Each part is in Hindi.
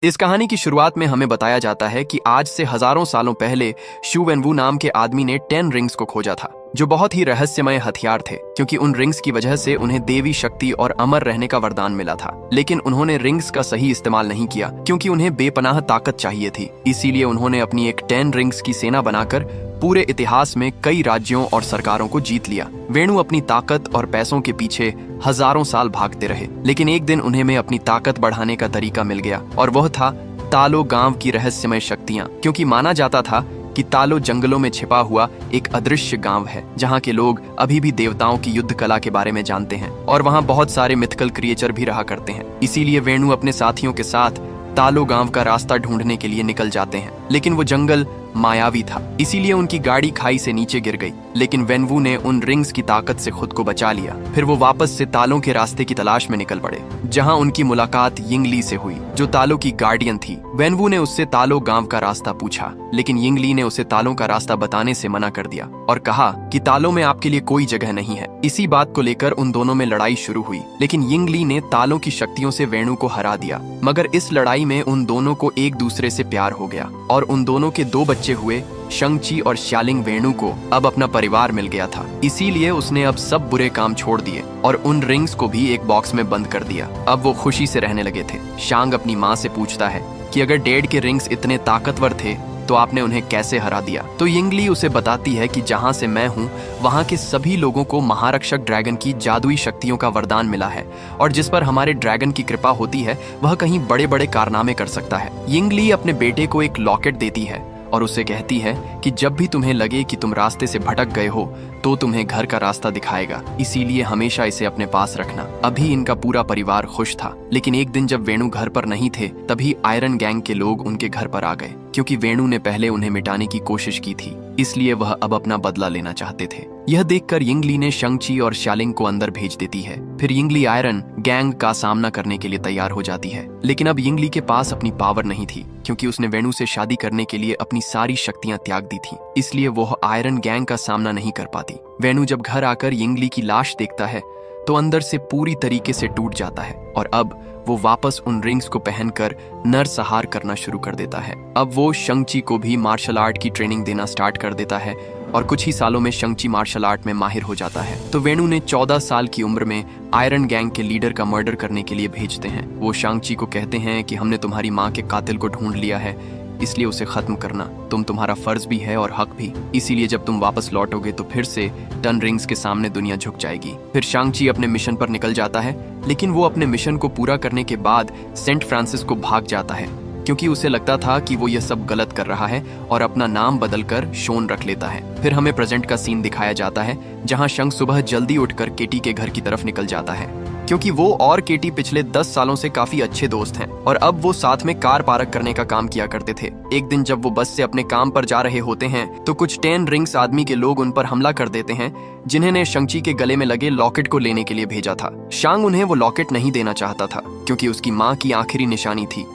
इस कहानी की शुरुआत में हमें बताया जाता है कि आज से हजारों सालों पहले शू वेनवू नाम के आदमी ने 10 रिंग्स को खोजा था, जो बहुत ही रहस्यमय हथियार थे क्योंकि उन रिंग्स की वजह से उन्हें देवी शक्ति और अमर रहने का वरदान मिला था। लेकिन उन्होंने रिंग्स का सही इस्तेमाल नहीं किया क्योंकि उन्हें बेपनाह ताकत चाहिए थी। इसीलिए उन्होंने अपनी एक 10 रिंग्स की सेना बनाकर पूरे इतिहास में कई राज्यों और सरकारों को जीत लिया। वेणु अपनी ताकत और पैसों के पीछे हजारों साल भागते रहे, लेकिन एक दिन उन्हें में अपनी ताकत बढ़ाने का तरीका मिल गया और वह था तालो गांव की रहस्यमय शक्तियां। क्योंकि माना जाता था कि तालो जंगलों में छिपा हुआ एक अदृश्य गांव है जहां के लोग अभी भी देवताओं की युद्ध कला के बारे में जानते हैं और वहां बहुत सारे मिथिकल क्रिएचर भी रहा करते हैं। इसीलिए वेणु अपने साथियों के साथ तालो गांव का रास्ता ढूंढने के लिए निकल जाते हैं, लेकिन वो जंगल मायावी था, इसीलिए उनकी गाड़ी खाई से नीचे गिर गई। लेकिन वेनवू ने उन रिंग्स की ताकत से खुद को बचा लिया। फिर वो वापस से तालों के रास्ते की तलाश में निकल पड़े, जहां उनकी मुलाकात यिंगली से हुई, जो तालों की गार्डियन थी। वेनवू ने उससे तालो गांव का रास्ता पूछा, लेकिन यिंगली ने उसे तालों का रास्ता बताने से मना कर दिया और कहा कि तालों में आपके लिए कोई जगह नहीं है। इसी बात को लेकर उन दोनों में लड़ाई शुरू हुई, लेकिन यिंगली ने तालों की शक्तियों से वेणु को हरा दिया। मगर इस लड़ाई में उन दोनों को एक दूसरे से प्यार हो गया और उन दोनों के 2 बच्चे हुए। शंग-ची और श्यालिंग वेणु को अब अपना परिवार मिल गया था, इसीलिए उसने अब सब बुरे काम छोड़ दिए और उन रिंग्स को भी एक बॉक्स में बंद कर दिया। अब वो खुशी से रहने लगे थे। शांग अपनी माँ से पूछता है कि अगर डैड के रिंग्स इतने ताकतवर थे तो आपने उन्हें कैसे हरा दिया। तो यिंगली उसे बताती है कि जहां से मैं हूं वहां के सभी लोगों को महारक्षक ड्रैगन की जादुई शक्तियों का वरदान मिला है और जिस पर हमारे ड्रैगन की कृपा होती है वह कहीं बड़े बड़े कारनामे कर सकता है। यिंगली अपने बेटे को एक लॉकेट देती है और उसे कहती है कि जब भी तुम्हें लगे कि तुम रास्ते से भटक गए हो तो तुम्हें घर का रास्ता दिखाएगा, इसीलिए हमेशा इसे अपने पास रखना। अभी इनका पूरा परिवार खुश था, लेकिन एक दिन जब वेणु घर पर नहीं थे तभी आयरन गैंग के लोग उनके घर पर आ गए। क्योंकि वेणु ने पहले उन्हें मिटाने की कोशिश की थी, इसलिए वह अब अपना बदला लेना चाहते थे। यह देखकर यिंगली ने शंग-ची और श्यालिंग को अंदर भेज देती है। फिर यिंगली आयरन गैंग का सामना करने के लिए तैयार हो जाती है, लेकिन अब यिंगली के पास अपनी पावर नहीं थी क्योंकि उसने वेणु से शादी करने के लिए अपनी सारी शक्तियां त्याग दी थी, इसलिए वह आयरन गैंग का सामना नहीं कर पाती। वेणु जब घर आकर यिंगली की लाश देखता है तो अंदर से पूरी तरीके से टूट जाता है और अब वो वापस उन रिंग्स को पहनकर नरसंहार करना शुरू कर देता है। अब वो शंग-ची को भी मार्शल आर्ट की ट्रेनिंग देना स्टार्ट कर देता है और कुछ ही सालों में शंग-ची मार्शल आर्ट में माहिर हो जाता है। तो वेणु ने 14 साल की उम्र में आयरन गैंग के लीडर का मर्डर करने के लिए भेजते हैं। वो शंग-ची को कहते हैं कि हमने तुम्हारी माँ के कातिल को ढूंढ लिया है, इसलिए उसे खत्म करना तुम्हारा फर्ज भी है और हक भी। इसीलिए जब तुम वापस लौटोगे तो फिर से 10 रिंग्स के सामने दुनिया झुक जाएगी। फिर शंग-ची अपने मिशन पर निकल जाता है, लेकिन वो अपने मिशन को पूरा करने के बाद सेंट फ्रांसिस को भाग जाता है क्योंकि उसे लगता था कि वो यह सब गलत कर रहा है और अपना नाम बदलकर शोन रख लेता है। फिर हमें प्रेजेंट का सीन दिखाया जाता है जहां शंग सुबह जल्दी उठकर केटी के घर की तरफ निकल जाता है क्योंकि वो और केटी पिछले 10 सालों से काफी अच्छे दोस्त हैं और अब वो साथ में कार पार्क करने का काम किया करते थे। एक दिन जब वो बस से अपने काम पर जा रहे होते हैं तो कुछ 10 रिंग्स आदमी के लोग उन पर हमला कर देते हैं जिन्होंने शंग-ची के गले में लगे लॉकेट को लेने के लिए भेजा था। शांग उन्हें वो लॉकेट नहीं देना चाहता था क्योंकि उसकी माँ की आखिरी निशानी थी,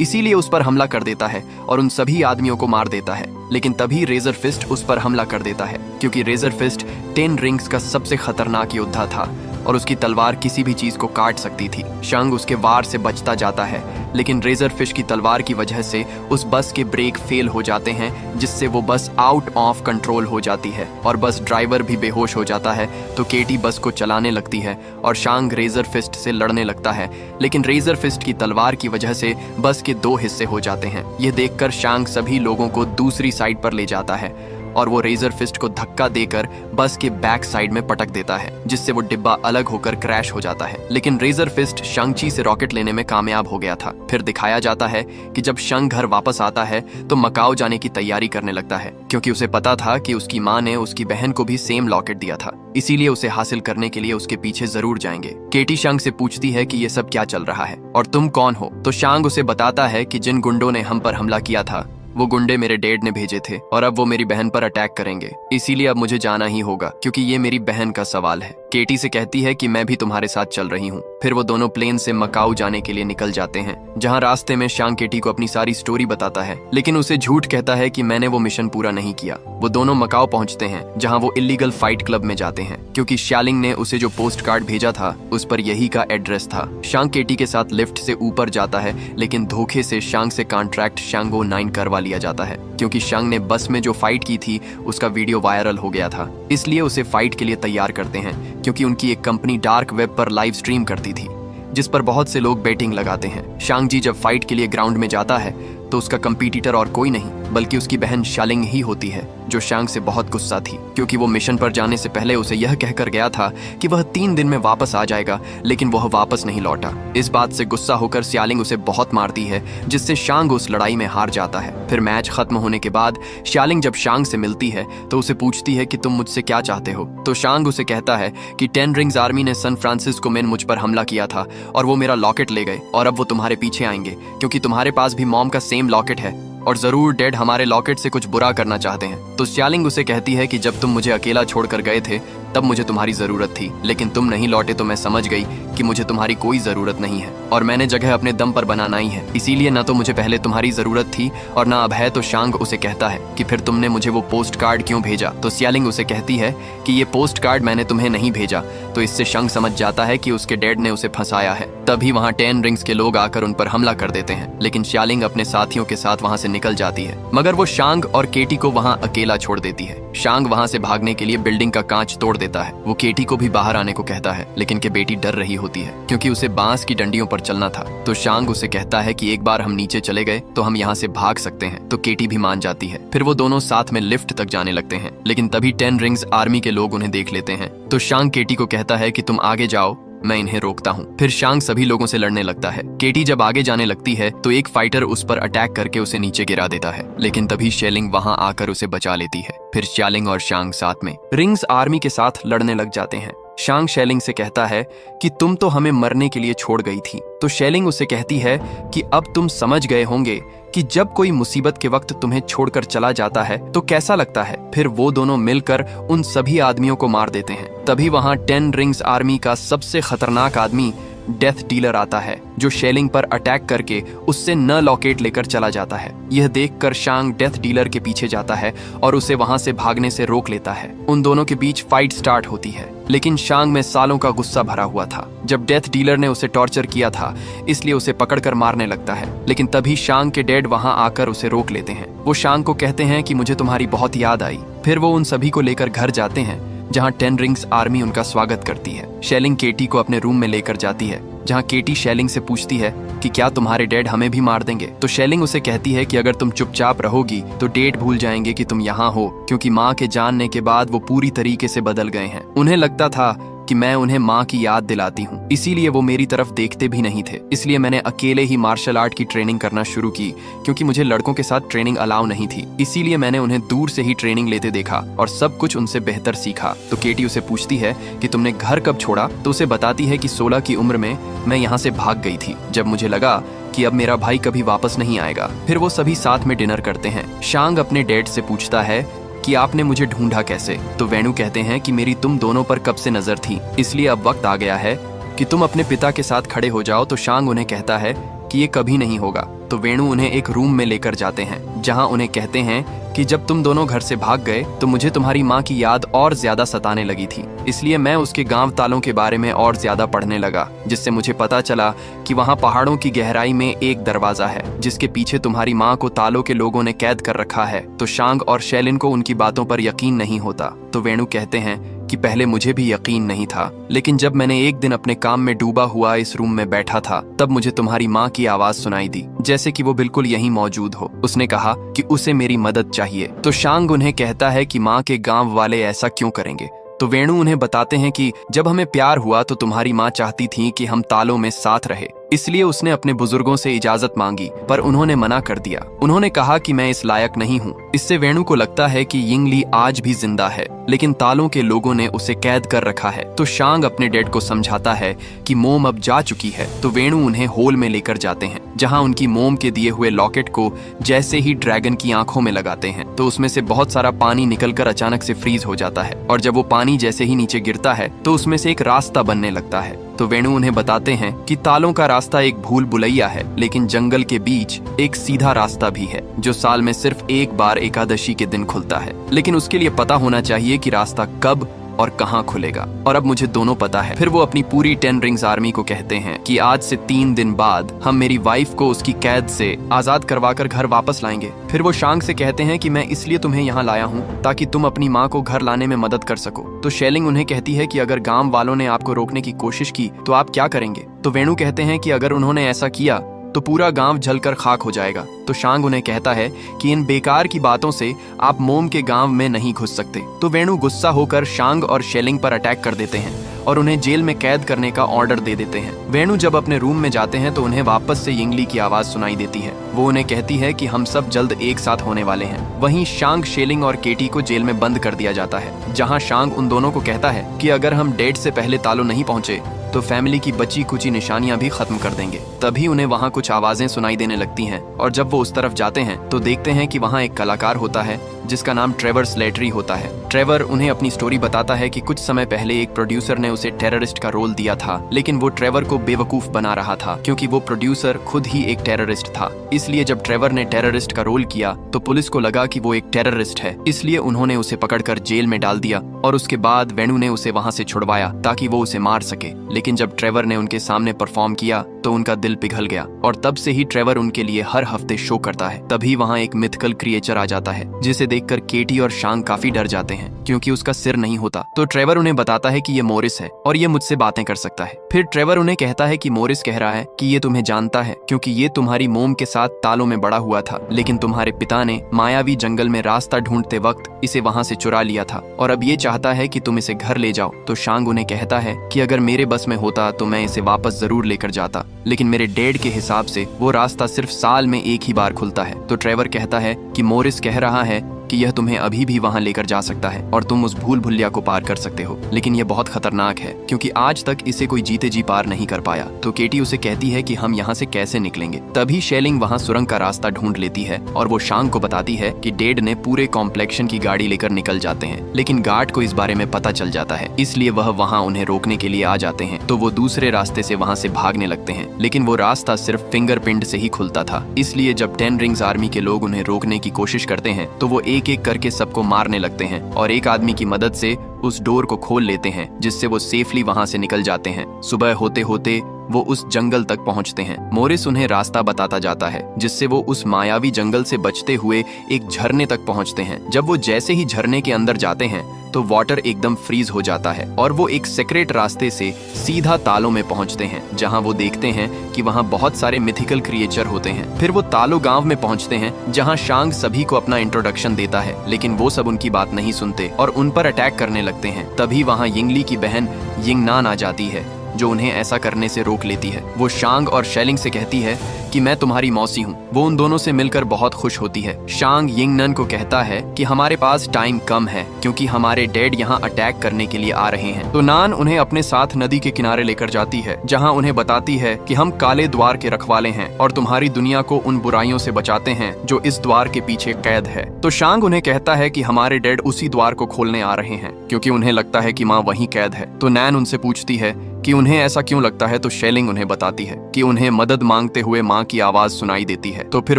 इसीलिए उस पर हमला कर देता है और उन सभी आदमियों को मार देता है। लेकिन तभी रेजर फिस्ट उस पर हमला कर देता है क्योंकि रेजर फिस्ट 10 रिंग्स का सबसे खतरनाक योद्धा था और उसकी तलवार किसी भी चीज को काट सकती थी। शंग उसके वार से बचता जाता है, लेकिन रेजर फिश की तलवार की वजह से उस बस के ब्रेक फेल हो जाते हैं जिससे वो बस आउट ऑफ कंट्रोल हो जाती है और बस ड्राइवर भी बेहोश हो जाता है। तो केटी बस को चलाने लगती है और शांग रेजर फिस्ट से लड़ने लगता है, लेकिन रेजर फिस्ट की तलवार की वजह से बस के 2 हिस्से हो जाते हैं। यह देखकर शांग सभी लोगों को दूसरी साइड पर ले जाता है और वो रेजर फिस्ट को धक्का देकर बस के बैक साइड में पटक देता है जिससे वो डिब्बा अलग होकर क्रैश हो जाता है। लेकिन रेजर फिस्ट शंग-ची से रॉकेट लेने में कामयाब हो गया था। फिर दिखाया जाता है कि जब शंग घर वापस आता है तो मकाओ जाने की तैयारी करने लगता है क्योंकि उसे पता था कि उसकी माँ ने उसकी बहन को भी सेम लॉकेट दिया था, इसीलिए उसे हासिल करने के लिए उसके पीछे जरूर जाएंगे। केटी शांग से पूछती है कि ये सब क्या चल रहा है और तुम कौन हो। तो शांग उसे बताता है कि जिन गुंडों ने हम पर हमला किया था वो गुंडे मेरे डैड ने भेजे थे और अब वो मेरी बहन पर अटैक करेंगे, इसीलिए अब मुझे जाना ही होगा क्योंकि ये मेरी बहन का सवाल है। केटी से कहती है कि मैं भी तुम्हारे साथ चल रही हूँ। फिर वो दोनों प्लेन से मकाऊ जाने के लिए निकल जाते हैं, जहाँ रास्ते में शांग केटी को अपनी सारी स्टोरी बताता है, लेकिन उसे झूठ कहता है कि मैंने वो मिशन पूरा नहीं किया। वो दोनों मकाऊ पहुंचते हैं, जहाँ वो इलीगल फाइट क्लब में जाते हैं, क्योंकि शालिंग ने उसे जो पोस्ट कार्ड भेजा था उस पर यही का एड्रेस था। शांग केटी के साथ लिफ्ट से ऊपर जाता है, लेकिन धोखे से शांग से कॉन्ट्रैक्ट शांगो 9 करवा लिया जाता है, क्योंकि शांग ने बस में जो फाइट की थी उसका वीडियो वायरल हो गया था। इसलिए उसे फाइट के लिए तैयार करते हैं, क्योंकि उनकी एक कंपनी डार्क वेब पर लाइव स्ट्रीम करती थी, जिस पर बहुत से लोग बेटिंग लगाते हैं। शांग जी जब फाइट के लिए ग्राउंड में जाता है तो उसका कंपीटिटर और कोई नहीं बल्कि उसकी बहन शालिंग ही होती है, जो शांग से बहुत गुस्सा थी, क्योंकि वो मिशन पर जाने से पहले उसे यह कहकर गया था कि वह 3 दिन में वापस आ जाएगा, लेकिन वह वापस नहीं लौटा। इस बात से गुस्सा होकर शालिंग उसे बहुत मारती है, जिससे शांग उस लड़ाई में हार जाता है। फिर मैच खत्म होने के बाद शालिंग जब शांग से मिलती है तो उसे पूछती है कि तुम मुझसे क्या चाहते हो। तो शांग उसे कहता है कि 10 रिंग्स आर्मी ने सैन फ्रांसिस्को में मुझ पर हमला किया था और वो मेरा लॉकेट ले गए, और अब वो तुम्हारे पीछे आएंगे, क्योंकि तुम्हारे पास भी मॉम का सेम लॉकेट है और जरूर डैड हमारे लॉकेट से कुछ बुरा करना चाहते हैं। तो शालिंग उसे कहती है कि जब तुम मुझे अकेला छोड़कर गए थे तब मुझे तुम्हारी जरूरत थी, लेकिन तुम नहीं लौटे तो मैं समझ गई कि मुझे तुम्हारी कोई जरूरत नहीं है और मैंने जगह अपने दम पर बनाना ही है, इसीलिए ना तो मुझे पहले तुम्हारी जरूरत थी और ना अब है। तो शांग उसे कहता है कि फिर तुमने मुझे वो पोस्ट कार्ड क्यों भेजा। तो शालिंग उसे कहती है कि ये पोस्ट कार्ड मैंने तुम्हें नहीं भेजा। तो इससे शांग समझ जाता है कि उसके डैड ने उसे फंसाया है। तभी वहाँ 10 रिंग्स के लोग आकर उन पर हमला कर देते हैं, लेकिन शालिंग अपने साथियों के साथ वहाँ से निकल जाती है, मगर वो शांग और केटी को वहाँ अकेला छोड़ देती है। शांग वहाँ से भागने के लिए बिल्डिंग का कांच तोड़ देता है। वो केटी को भी बाहर आने को कहता है, लेकिन के बेटी डर रही होती है, क्योंकि उसे बांस की डंडियों पर चलना था। तो शांग उसे कहता है कि एक बार हम नीचे चले गए तो हम यहाँ से भाग सकते हैं। तो केटी भी मान जाती है। फिर वो दोनों साथ में लिफ्ट तक जाने लगते हैं, लेकिन तभी 10 रिंग्स आर्मी के लोग उन्हें देख लेते हैं। तो शांग केटी को कहता है कि तुम आगे जाओ, मैं इन्हें रोकता हूँ। फिर शांग सभी लोगों से लड़ने लगता है। केटी जब आगे जाने लगती है तो एक फाइटर उस पर अटैक करके उसे नीचे गिरा देता है, लेकिन तभी शेलिंग वहाँ आकर उसे बचा लेती है। फिर शालिंग और शांग साथ में रिंग्स आर्मी के साथ लड़ने लग जाते हैं। शांग शेलिंग से कहता है कि तुम तो हमें मरने के लिए छोड़ गई थी। तो शेलिंग उसे कहती है कि अब तुम समझ गए होंगे कि जब कोई मुसीबत के वक्त तुम्हें छोड़कर चला जाता है तो कैसा लगता है। फिर वो दोनों मिलकर उन सभी आदमियों को मार देते हैं। तभी वहाँ 10 रिंग्स आर्मी का सबसे खतरनाक आदमी डेथ डीलर आता है, जो शेलिंग पर अटैक करके उससे न लॉकेट लेकर चला जाता है। यह देखकर शांग डेथ डीलर के पीछे जाता है और उसे वहां से भागने से रोक लेता है। उन दोनों के बीच फाइट स्टार्ट होती है, लेकिन शांग में सालों का गुस्सा भरा हुआ था। जब डेथ डीलर ने उसे टॉर्चर किया था, इसलिए उसे पकड़कर मारने लगता है, लेकिन तभी शांग के डैड वहां आकर उसे रोक लेते हैं। वो शांग को कहते हैं कि मुझे तुम्हारी बहुत याद आई। फिर वो उन सभी को लेकर घर जाते हैं, जहां 10 रिंग्स आर्मी उनका स्वागत करती है। शेलिंग केटी को अपने रूम में लेकर जाती है, जहां केटी शेलिंग से पूछती है कि क्या तुम्हारे डैड हमें भी मार देंगे। तो शेलिंग उसे कहती है कि अगर तुम चुपचाप रहोगी तो डैड भूल जाएंगे कि तुम यहाँ हो, क्योंकि माँ के जानने के बाद वो पूरी तरीके से बदल गए हैं। उन्हें लगता था कि मैं उन्हें माँ की याद दिलाती हूँ, इसीलिए वो मेरी तरफ देखते भी नहीं थे। इसलिए मैंने अकेले ही मार्शल आर्ट की ट्रेनिंग करना शुरू की, क्योंकि मुझे लड़कों के साथ ट्रेनिंग अलाउ नहीं थी। इसीलिए मैंने उन्हें दूर से ही ट्रेनिंग लेते देखा और सब कुछ उनसे बेहतर सीखा। तो केटी उसे पूछती है कि तुमने घर कब छोड़ा। तो उसे बताती है कि 16 की उम्र में मैं यहाँ से भाग गई थी, जब मुझे लगा कि अब मेरा भाई कभी वापस नहीं आएगा। फिर वो सभी साथ में डिनर करते हैं। शांग अपने डैड से पूछता है कि आपने मुझे ढूंढा कैसे। तो वेणु कहते हैं कि मेरी तुम दोनों पर कब से नजर थी, इसलिए अब वक्त आ गया है कि तुम अपने पिता के साथ खड़े हो जाओ। तो शांग उन्हें कहता है कि ये कभी नहीं होगा। तो वेणु उन्हें एक रूम में लेकर जाते हैं, जहां उन्हें कहते हैं कि जब तुम दोनों घर से भाग गए तो मुझे तुम्हारी माँ की याद और ज्यादा सताने लगी थी, इसलिए मैं उसके गांव तालों के बारे में और ज्यादा पढ़ने लगा, जिससे मुझे पता चला कि वहाँ पहाड़ों की गहराई में एक दरवाजा है, जिसके पीछे तुम्हारी माँ को तालों के लोगों ने कैद कर रखा है। तो शांग और शेलिन को उनकी बातों पर यकीन नहीं होता। तो वेणु कहते हैं कि पहले मुझे भी यकीन नहीं था, लेकिन जब मैंने एक दिन अपने काम में डूबा हुआ इस रूम में बैठा था, तब मुझे तुम्हारी माँ की आवाज सुनाई दी, जैसे कि वो बिल्कुल यहीं मौजूद हो। उसने कहा कि उसे मेरी मदद चाहिए। तो शांग उन्हें कहता है कि माँ के गांव वाले ऐसा क्यों करेंगे। तो वेणु उन्हें बताते हैं कि जब हमें प्यार हुआ तो तुम्हारी माँ चाहती थी कि हम तालों में साथ रहे, इसलिए उसने अपने बुजुर्गों से इजाजत मांगी, पर उन्होंने मना कर दिया। उन्होंने कहा कि मैं इस लायक नहीं हूँ। इससे वेणु को लगता है कि यिंगली आज भी जिंदा है, लेकिन तालों के लोगों ने उसे कैद कर रखा है। तो शांग अपने डैड को समझाता है कि मोम अब जा चुकी है। तो वेणु उन्हें होल में लेकर जाते हैं, जहां उनकी मोम के दिए हुए लॉकेट को जैसे ही ड्रैगन की आंखों में लगाते हैं तो उसमें से बहुत सारा पानी निकलकर अचानक से फ्रीज हो जाता है, और जब वो पानी जैसे ही नीचे गिरता है तो उसमें से एक रास्ता बनने लगता है। तो वेणु उन्हें बताते हैं कि तालों का रास्ता एक भूल भुलैया है, लेकिन जंगल के बीच एक सीधा रास्ता भी है जो साल में सिर्फ एक बार एकादशी के दिन खुलता है। लेकिन उसके लिए पता होना चाहिए कि रास्ता कब और कहां खुलेगा, और अब मुझे दोनों पता है। फिर वो अपनी पूरी 10 रिंग्स आर्मी को कहते हैं कि आज से 3 दिन बाद हम मेरी वाइफ को उसकी कैद से आजाद करवाकर घर वापस लाएंगे। फिर वो शांग से कहते हैं कि मैं इसलिए तुम्हें यहाँ लाया हूँ ताकि तुम अपनी माँ को घर लाने में मदद कर सको। तो शेलिंग उन्हें कहती है कि अगर गांव वालों ने आपको रोकने की कोशिश की तो आप क्या करेंगे। तो वेणु कहते हैं कि अगर उन्होंने ऐसा किया तो पूरा गांव जलकर खाक हो जाएगा। तो शांग उन्हें कहता है कि इन बेकार की बातों से आप मोम के गांव में नहीं घुस सकते। तो वेणु गुस्सा होकर शांग और शेलिंग पर अटैक कर देते हैं और उन्हें जेल में कैद करने का ऑर्डर दे देते हैं। वेणु जब अपने रूम में जाते हैं तो उन्हें वापस से यिंगली की आवाज सुनाई देती है। वो उन्हें कहती है कि हम सब जल्द एक साथ होने वाले हैं। वहीं शांग, शेलिंग और केटी को जेल में बंद कर दिया जाता है, जहां शांग उन दोनों को कहता है कि अगर हम डेट से पहले तालो नहीं पहुंचे तो फैमिली की बची कुची निशानियां भी खत्म कर देंगे। तभी उन्हें वहां कुछ आवाजें सुनाई देने लगती हैं, और जब वो उस तरफ जाते हैं तो देखते हैं कि वहां एक कलाकार होता है जिसका नाम ट्रेवर स्लेटरी होता है। ट्रेवर उन्हें अपनी स्टोरी बताता है कि कुछ समय पहले एक प्रोड्यूसर ने उसे टेररिस्ट का रोल दिया था, लेकिन वो ट्रेवर को बेवकूफ बना रहा था क्योंकि वो प्रोड्यूसर खुद ही एक टेररिस्ट था। इसलिए जब ट्रेवर ने टेररिस्ट का रोल किया तो पुलिस को लगा कि वो एक टेररिस्ट है, इसलिए उन्होंने उसे पकड़कर जेल में डाल दिया, और उसके बाद वेणु ने उसे वहां से छुड़वाया ताकि वो उसे मार सके। लेकिन जब ट्रेवर ने उनके सामने परफॉर्म किया तो उनका दिल पिघल गया, और तब से ही ट्रेवर उनके लिए हर हफ्ते शो करता है। तभी वहाँ एक मिथिकल क्रिएचर आ जाता है जिसे देखकर केटी और शांग काफी डर जाते हैं क्योंकि उसका सिर नहीं होता। तो ट्रेवर उन्हें बताता है कि ये मोरिस है और ये मुझसे बातें कर सकता है। फिर ट्रेवर उन्हें कहता है कि मोरिस कह रहा है कि ये तुम्हें जानता है क्योंकि ये तुम्हारी मोम के साथ तालों में बड़ा हुआ था, लेकिन तुम्हारे पिता ने मायावी जंगल में रास्ता ढूंढते वक्त इसे वहां से चुरा लिया था और अब ये चाहता है कि तुम इसे घर ले जाओ। तो शांग उन्हें कहता है कि अगर मेरे बस में होता तो मैं इसे वापस जरूर लेकर जाता, लेकिन मेरे डैड के हिसाब से वो रास्ता सिर्फ साल में एक ही बार खुलता है। तो ट्रेवर कहता है कि मोरिस कह रहा है कि यह तुम्हें अभी भी वहां लेकर जा सकता है और तुम उस भूल भुलैया को पार कर सकते हो, लेकिन यह बहुत खतरनाक है क्योंकि आज तक इसे कोई जीते जी पार नहीं कर पाया। तो केटी उसे कहती है कि हम यहाँ से कैसे निकलेंगे। तभी शेलिंग वहाँ सुरंग का रास्ता ढूंढ लेती है और वो शांग को बताती है कि डैड ने पूरे कॉम्प्लेक्शन की गाड़ी लेकर निकल जाते हैं, लेकिन गार्ड को इस बारे में पता चल जाता है, इसलिए वह वहाँ उन्हें रोकने के लिए आ जाते हैं। तो वो दूसरे रास्ते से वहाँ से भागने लगते हैं, लेकिन वो रास्ता सिर्फ फिंगरप्रिंट से ही खुलता था। इसलिए जब 10 रिंग्स आर्मी के लोग उन्हें रोकने की कोशिश करते हैं तो वो एक एक करके सबको मारने लगते हैं और एक आदमी की मदद से उस डोर को खोल लेते हैं, जिससे वो सेफली वहां से निकल जाते हैं। सुबह होते होते वो उस जंगल तक पहुंचते हैं। मोरिस उन्हें रास्ता बताता जाता है, जिससे वो उस मायावी जंगल से बचते हुए एक झरने तक पहुंचते हैं। जब वो जैसे ही झरने के अंदर जाते हैं तो वाटर एकदम फ्रीज हो जाता है और वो एक सीक्रेट रास्ते से सीधा तालों में पहुंचते हैं, जहां वो देखते हैं कि वहां बहुत सारे मिथिकल क्रिएचर होते हैं। फिर वो तालो गांव में पहुंचते हैं, जहां शांग सभी को अपना इंट्रोडक्शन देता है, लेकिन वो सब उनकी बात नहीं सुनते और उन पर अटैक करने लगते हैं। तभी वहां यिंगली की बहन यिंगनान आ जाती है, जो उन्हें ऐसा करने से रोक लेती है। वो शांग और शेलिंग से कहती है कि मैं तुम्हारी मौसी हूँ। वो उन दोनों से मिलकर बहुत खुश होती है। शांग यिंगनन को कहता है कि हमारे पास टाइम कम है क्योंकि हमारे डैड यहाँ अटैक करने के लिए आ रहे हैं। तो नान उन्हें अपने साथ नदी के किनारे लेकर जाती है, जहाँ उन्हें बताती है कि हम काले द्वार के रखवाले हैं और तुम्हारी दुनिया को उन बुराइयों से बचाते हैं जो इस द्वार के पीछे कैद है। तो शांग उन्हें कहता है कि हमारे डैड उसी द्वार को खोलने आ रहे हैं क्योंकि उन्हें लगता है कि माँ वहीं कैद है। तो नैन उनसे पूछती है कि उन्हें ऐसा क्यों लगता है। तो शेलिंग उन्हें बताती है कि उन्हें मदद मांगते हुए माँ की आवाज सुनाई देती है। तो फिर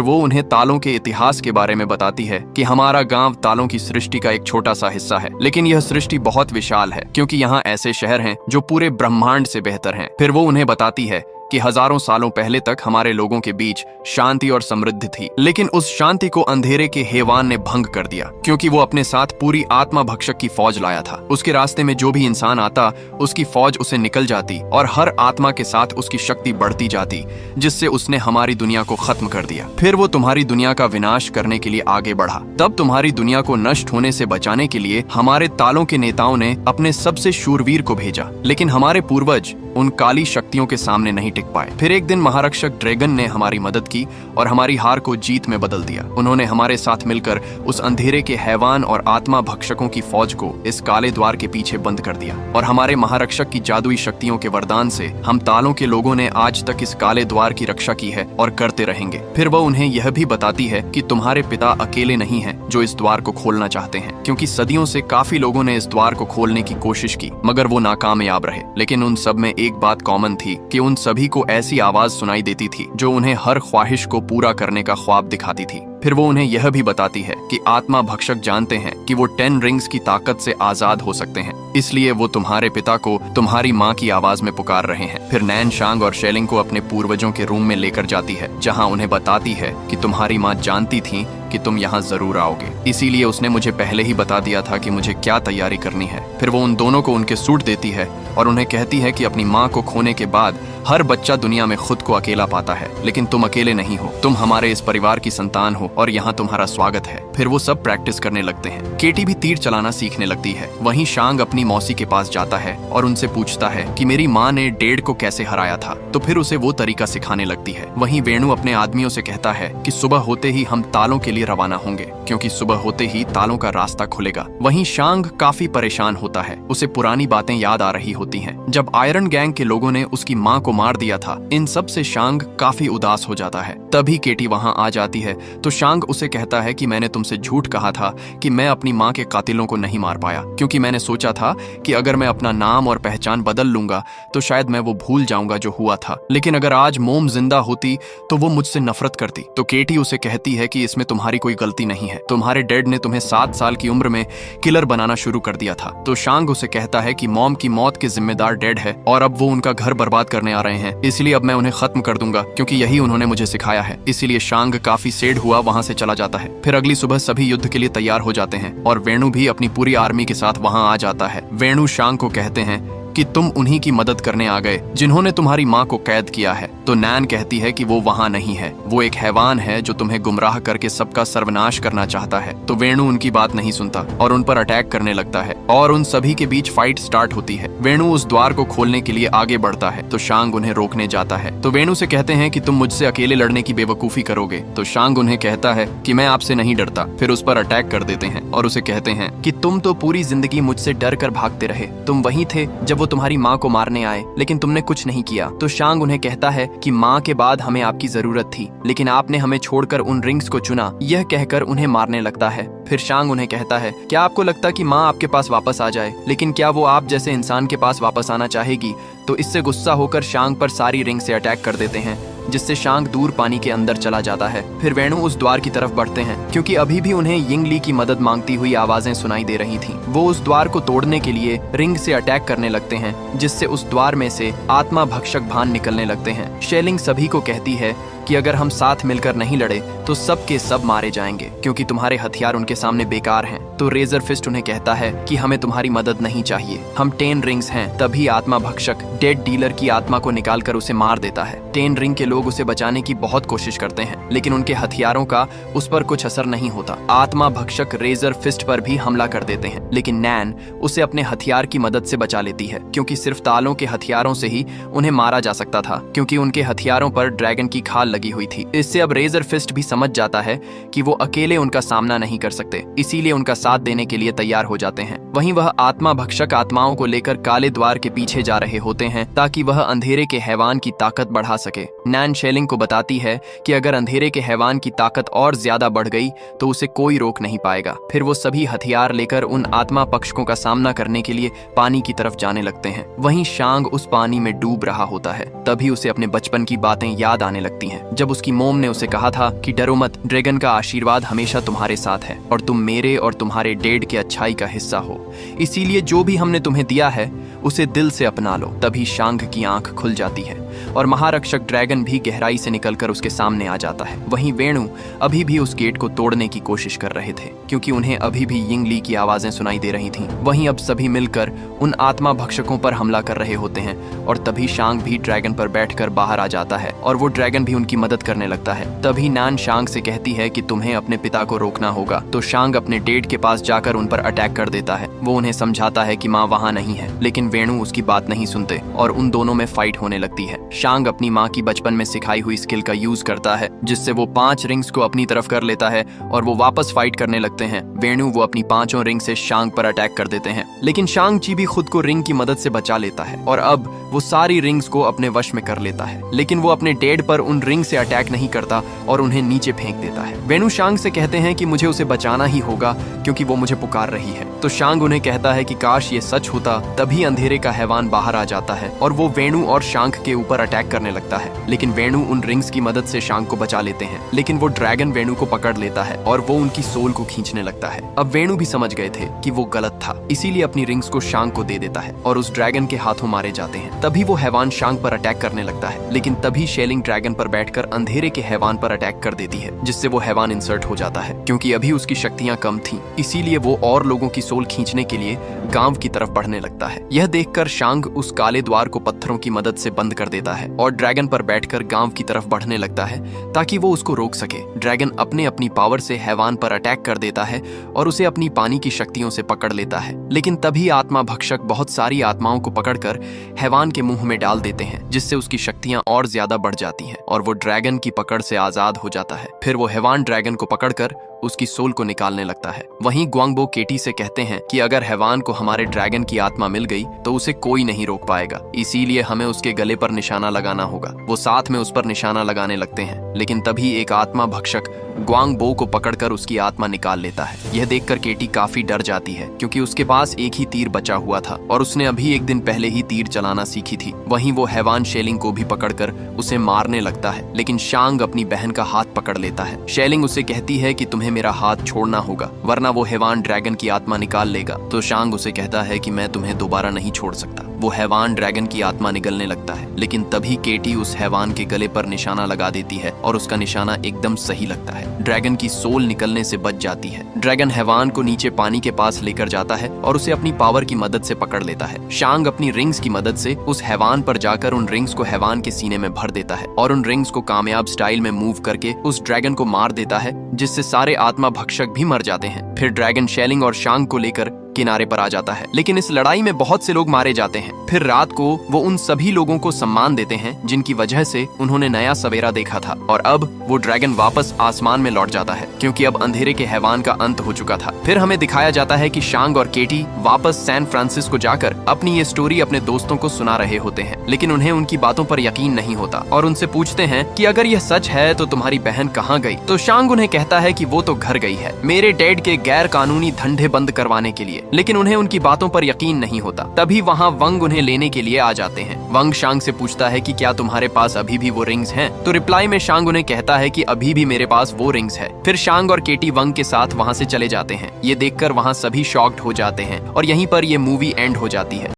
वो उन्हें तालों के इतिहास के बारे में बताती है कि हमारा गांव तालों की सृष्टि का एक छोटा सा हिस्सा है, लेकिन यह सृष्टि बहुत विशाल है क्योंकि यहाँ ऐसे शहर हैं जो पूरे ब्रह्मांड से बेहतर हैं। फिर वो उन्हें बताती है कि हजारों सालों पहले तक हमारे लोगों के बीच शांति और समृद्धि थी, लेकिन उस शांति को अंधेरे के हैवान ने भंग कर दिया क्योंकि वो अपने साथ पूरी आत्मा भक्षक की फौज लाया था। उसके रास्ते में जो भी इंसान आता उसकी फौज उसे निकल जाती और हर आत्मा के साथ उसकी शक्ति बढ़ती जाती, जिससे उसने हमारी दुनिया को खत्म कर दिया। फिर वो तुम्हारी दुनिया का विनाश करने के लिए आगे बढ़ा। तब तुम्हारी दुनिया को नष्ट होने से बचाने के लिए हमारे तालों के नेताओं ने अपने सबसे शूरवीर को भेजा, लेकिन हमारे पूर्वज उन काली शक्तियों के सामने नहीं टिक पाए। फिर एक दिन महारक्षक ड्रैगन ने हमारी मदद की और हमारी हार को जीत में बदल दिया। उन्होंने हमारे साथ मिलकर उस अंधेरे के हैवान और आत्मा भक्षकों की फौज को इस काले द्वार के पीछे बंद कर दिया और हमारे महारक्षक की जादुई शक्तियों के वरदान से हम तालों के लोगों ने आज तक इस काले द्वार की रक्षा की है और करते रहेंगे। फिर वह उन्हें यह भी बताती है कि तुम्हारे पिता अकेले नहीं हैं जो इस द्वार को खोलना चाहते हैं, क्योंकि सदियों से काफी लोगों ने इस द्वार को खोलने की कोशिश की मगर वो नाकामयाब रहे। लेकिन उन सब में एक बात कॉमन थी कि उन सभी को ऐसी आवाज सुनाई देती थी जो उन्हें हर ख्वाहिश को पूरा करने का ख्वाब दिखाती थी। फिर वो उन्हें यह भी बताती है कि आत्मा भक्षक जानते हैं कि वो 10 रिंग्स की ताकत से आजाद हो सकते हैं, इसलिए वो तुम्हारे पिता को तुम्हारी माँ की आवाज में पुकार रहे हैं। फिर नैन, शांग और शेलिंग को अपने पूर्वजों के रूम में लेकर जाती है, जहाँ उन्हें बताती है कि तुम्हारी माँ जानती थी कि तुम यहाँ जरूर आओगे, इसीलिए उसने मुझे पहले ही बता दिया था कि मुझे क्या तैयारी करनी है। फिर वो उन दोनों को उनके सूट देती है और उन्हें कहती है कि अपनी माँ को खोने के बाद हर बच्चा दुनिया में खुद को अकेला पाता है, लेकिन तुम अकेले नहीं हो, तुम हमारे इस परिवार की संतान हो और यहाँ तुम्हारा स्वागत है। फिर वो सब प्रैक्टिस करने लगते हैं। केटी भी तीर चलाना सीखने लगती है। वहीं शांग अपनी मौसी के पास जाता है और उनसे पूछता है कि मेरी माँ ने डेड को कैसे हराया था, तो फिर उसे वो तरीका सिखाने लगती है। वहीं वेणु अपने आदमियों से कहता है कि सुबह होते ही हम तालों के लिए रवाना होंगे, क्योंकि सुबह होते ही तालों का रास्ता खुलेगा। वहीं शांग काफी परेशान होता है, उसे पुरानी बातें याद आ रही होती हैं। जब आयरन गैंग के लोगों ने उसकी माँ को मार दिया था, इन सब से शांग काफी उदास हो जाता है। तभी केटी वहाँ आ जाती है तो शांग उसे कहता है कि मैंने तुमसे झूठ कहा था कि मैं अपनी माँ के कातिलों को नहीं मार पाया, क्योंकि मैंने सोचा था कि अगर मैं अपना नाम और पहचान बदल लूंगा तो शायद मैं वो भूल जाऊंगा जो हुआ था। लेकिन अगर आज मोम जिंदा होती तो वो मुझसे नफरत करती। तो केटी उसे कहती है कि इसमें तुम्हारी कोई गलती नहीं है, तुम्हारे डैड ने तुम्हें 7 साल की उम्र में किलर बनाना शुरू कर दिया था। तो शांग उसे कहता है कि मॉम की मौत के जिम्मेदार डैड है और अब वो उनका घर बर्बाद करने आ रहे हैं, इसलिए अब मैं उन्हें खत्म कर दूंगा, क्योंकि यही उन्होंने मुझे सिखाया है। इसीलिए शांग काफी सैड हुआ वहाँ से चला जाता है। फिर अगली सुबह सभी युद्ध के लिए तैयार हो जाते हैं और वेणु भी अपनी पूरी आर्मी के साथ वहाँ आ जाता है। वेणु शांग को कहते हैं कि तुम उन्हीं की मदद करने आ गए जिन्होंने तुम्हारी माँ को कैद किया है। तो नैन कहती है कि वो वहाँ नहीं है, वो एक हैवान है जो तुम्हें गुमराह करके सबका सर्वनाश करना चाहता है। तो वेणु उनकी बात नहीं सुनता और उन पर अटैक करने लगता है और उन सभी के बीच फाइट स्टार्ट होती है। वेणु उस द्वार को खोलने के लिए आगे बढ़ता है तो शांग उन्हें रोकने जाता है। तो वेणु से कहते हैं कि तुम मुझसे अकेले लड़ने की बेवकूफी करोगे। तो शांग उन्हें कहता है कि मैं आपसे नहीं डरता। फिर उस पर अटैक कर देते हैं और उसे कहते हैं कि तुम तो पूरी जिंदगी मुझसे डर कर भागते रहे, तुम वही थे जब वो तुम्हारी माँ को मारने आए, लेकिन तुमने कुछ नहीं किया। तो शांग उन्हें कहता है कि माँ के बाद हमें आपकी जरूरत थी, लेकिन आपने हमें छोड़कर उन रिंग्स को चुना, यह कहकर उन्हें मारने लगता है। फिर शांग उन्हें कहता है क्या आपको लगता कि माँ आपके पास वापस आ जाए, लेकिन क्या वो आप जैसे इंसान के पास वापस आना चाहेगी? तो इससे गुस्सा होकर शांग पर सारी रिंग से अटैक कर देते हैं, जिससे शांग दूर पानी के अंदर चला जाता है। फिर वेणु उस द्वार की तरफ बढ़ते हैं, क्योंकि अभी भी उन्हें यिंग ली की मदद मांगती हुई आवाजें सुनाई दे रही थीं। वो उस द्वार को तोड़ने के लिए रिंग से अटैक करने लगते हैं, जिससे उस द्वार में से आत्मा भक्षक भान निकलने लगते हैं। शेलिंग सभी को कहती है कि अगर हम साथ मिलकर नहीं लड़े तो सब के सब मारे जाएंगे, क्योंकि तुम्हारे हथियार उनके सामने बेकार हैं। तो रेजर फिस्ट उन्हें कहता है कि हमें तुम्हारी मदद नहीं चाहिए, हम 10 रिंग्स हैं। तभी आत्मा भक्षक डेड डीलर की आत्मा को निकालकर उसे मार देता है। 10 रिंग के लोग उसे बचाने की बहुत कोशिश करते हैं, लेकिन उनके हथियारों का उस पर कुछ असर नहीं होता। आत्मा भक्षक रेजर फिस्ट पर भी हमला कर देते हैं, लेकिन नैन उसे अपने हथियार की मदद से बचा लेती है, क्योंकि सिर्फ तालों के हथियारों से ही उन्हें मारा जा सकता था, क्योंकि उनके हथियारों पर ड्रैगन की खाल लगी हुई थी। इससे अब रेजर फिस्ट भी समझ जाता है कि वो अकेले उनका सामना नहीं कर सकते, इसीलिए उनका साथ देने के लिए तैयार हो जाते हैं। वहीं वह आत्मा भक्षक आत्माओं को लेकर काले द्वार के पीछे जा रहे होते हैं, ताकि वह अंधेरे के हैवान की ताकत बढ़ा सके। नैन शेलिंग को बताती है कि अगर अंधेरे के हैवान की ताकत और ज्यादा बढ़ गई तो उसे कोई रोक नहीं पाएगा। फिर वो सभी हथियार लेकर उन आत्मा पक्षकों का सामना करने के लिए पानी की तरफ जाने लगते हैं। वहीं शांग उस पानी में डूब रहा होता है। तभी उसे अपने बचपन की बातें याद आने लगती हैं, जब उसकी मोम ने उसे कहा था कि डरो मत, ड्रैगन का आशीर्वाद हमेशा तुम्हारे साथ है और तुम मेरे और तुम्हारे डैड के अच्छाई का हिस्सा हो, इसीलिए जो भी हमने तुम्हें दिया है उसे दिल से अपना लो। तभी शांग की आंख खुल जाती है और महारक्षक ड्रैगन भी गहराई से निकलकर उसके सामने आ जाता है। वहीं वेणु अभी भी उस गेट को तोड़ने की कोशिश कर रहे थे, क्योंकि उन्हें अभी भी यिंग ली की आवाजें सुनाई दे रही थीं। वहीं अब सभी मिलकर उन आत्मा भक्षकों पर हमला कर रहे होते हैं और तभी शांग भी ड्रैगन पर बैठकर बाहर आ जाता है और वो ड्रैगन भी उनकी मदद करने लगता है। तभी नान शांग से कहती है कि तुम्हें अपने पिता को रोकना होगा, तो शांग अपने डेड के पास जाकर उन पर अटैक कर देता है। वो उन्हें समझाता है कि माँ वहाँ नहीं है, लेकिन वेणु उसकी बात नहीं सुनते और उन दोनों में फाइट होने लगती है। शांग अपनी माँ की बचपन में सिखाई हुई स्किल का यूज करता है, जिससे वो 5 रिंग्स को अपनी तरफ कर लेता है और वो वापस फाइट करने लगते हैं। वेणु वो अपनी 5 रिंग से शांग पर अटैक कर देते हैं, लेकिन शांग ची भी खुद को रिंग की मदद से बचा लेता है और अब वो सारी रिंग्स को अपने वश में कर लेता है। लेकिन वो अपने डेड पर उन रिंग से अटैक नहीं करता और उन्हें नीचे फेंक देता है। वेणु शांग से कहते हैं कि मुझे उसे बचाना ही होगा क्योंकि वो मुझे पुकार रही है। तो शांग उन्हें कहता है कि काश ये सच होता। तभी अंधेरे का हैवान बाहर आ जाता है और वो वेणु और शांग के ऊपर अटैक करने लगता है, लेकिन वेणु उन रिंग्स की मदद से शांग को बचा लेते हैं। लेकिन वो ड्रैगन वेणु को पकड़ लेता है और वो उनकी सोल को खींचने लगता है। अब वेणु भी समझ गए थे कि वो गलत था, इसीलिए अपनी रिंग्स को शांग को दे देता है और उस ड्रैगन के हाथों मारे जाते हैं। तभी वो हैवान शांग पर अटैक करने लगता है, लेकिन तभी शेलिंग ड्रैगन पर बैठकर अंधेरे के हैवान पर अटैक कर देती है, जिससे वो हैवान इंसर्ट हो जाता है। क्योंकि अभी उसकी शक्तियां कम थीं, इसीलिए वो और लोगों की सोल खींचने के लिए गांव की तरफ बढ़ने लगता है। यह देखकर शांग उस काले द्वार को पत्थरों की मदद से बंद कर देता है और ड्रैगन पर बैठकर गांव की तरफ बढ़ने लगता है ताकि वो उसको रोक सके। ड्रैगन अपनी पावर से हैवान पर अटैक कर देता है और उसे अपनी पानी की शक्तियों से पकड़ लेता है। लेकिन तभी आत्मा भक्षक बहुत सारी आत्माओं को पकड़कर हैवान के मुंह में डाल देते हैं, जिससे उसकी शक्तियां और ज्यादा बढ़ जाती हैं और वो ड्रैगन की पकड़ से आजाद हो जाता है। फिर वो हैवान ड्रैगन को पकड़कर उसकी सोल को निकालने लगता है। वहीं ग्वांगबो केटी से कहते हैं कि अगर हैवान को हमारे ड्रैगन की आत्मा मिल गई तो उसे कोई नहीं रोक पाएगा, इसीलिए हमें उसके गले पर निशाना लगाना होगा। वो साथ में उस पर निशाना लगाने लगते हैं, लेकिन तभी एक आत्मा भक्षक ग्वांगबो को पकड़कर उसकी आत्मा निकाल लेता है। यह देखकर केटी काफी डर जाती है, क्योंकि उसके पास एक ही तीर बचा हुआ था और उसने अभी एक दिन पहले ही तीर चलाना सीखी थी। वहीं वो हैवान शेलिंग को भी पकड़कर उसे मारने लगता है, लेकिन शांग अपनी बहन का हाथ पकड़ लेता है। शेलिंग उसे कहती है कि तुम्हें मेरा हाथ छोड़ना होगा, वरना वो हैवान ड्रैगन की आत्मा निकाल लेगा। तो शांग उसे कहता है कि मैं तुम्हें दोबारा नहीं छोड़ सकता। वो हैवान ड्रैगन की आत्मा निगलने लगता है, लेकिन तभी केटी उस हैवान के गले पर निशाना लगा देती है और उसका निशाना एकदम सही लगता है। ड्रैगन की सोल निकलने से बच जाती है। ड्रैगन हैवान को नीचे पानी के पास लेकर जाता है और उसे अपनी पावर की मदद से पकड़ लेता है। शांग अपनी रिंग्स की मदद से उस हैवान पर जाकर उन रिंग्स को हैवान के सीने में भर देता है और उन रिंग्स को कामयाब स्टाइल में मूव करके उस ड्रैगन को मार देता है, जिससे सारे आत्मा भक्षक भी मर जाते हैं। फिर ड्रैगन शेलिंग और शांग को लेकर किनारे पर आ जाता है, लेकिन इस लड़ाई में बहुत से लोग मारे जाते हैं। फिर रात को वो उन सभी लोगों को सम्मान देते हैं जिनकी वजह से उन्होंने नया सवेरा देखा था और अब वो ड्रैगन वापस आसमान में लौट जाता है, क्योंकि अब अंधेरे के हैवान का अंत हो चुका था। फिर हमें दिखाया जाता है कि शांग और केटी वापस सैन फ्रांसिस्को जाकर अपनी ये स्टोरी अपने दोस्तों को सुना रहे होते हैं, लेकिन उन्हें उनकी बातों पर यकीन नहीं होता और उनसे पूछते हैं कि अगर यह सच है तो तुम्हारी बहन कहाँ गई। तो शांग उन्हें कहता है कि वो तो घर गई है मेरे डैड के गैर कानूनी धंधे बंद करवाने के लिए, लेकिन उन्हें उनकी बातों पर यकीन नहीं होता। तभी वहाँ वंग उन्हें लेने के लिए आ जाते हैं। वंग शांग से पूछता है कि क्या तुम्हारे पास अभी भी वो रिंग्स हैं? तो रिप्लाई में शांग उन्हें कहता है कि अभी भी मेरे पास वो रिंग्स है। फिर शांग और केटी वंग के साथ वहाँ से चले जाते हैं। ये देखकर वहाँ सभी शॉक्ड हो जाते हैं और यहीं पर ये मूवी एंड हो जाती है।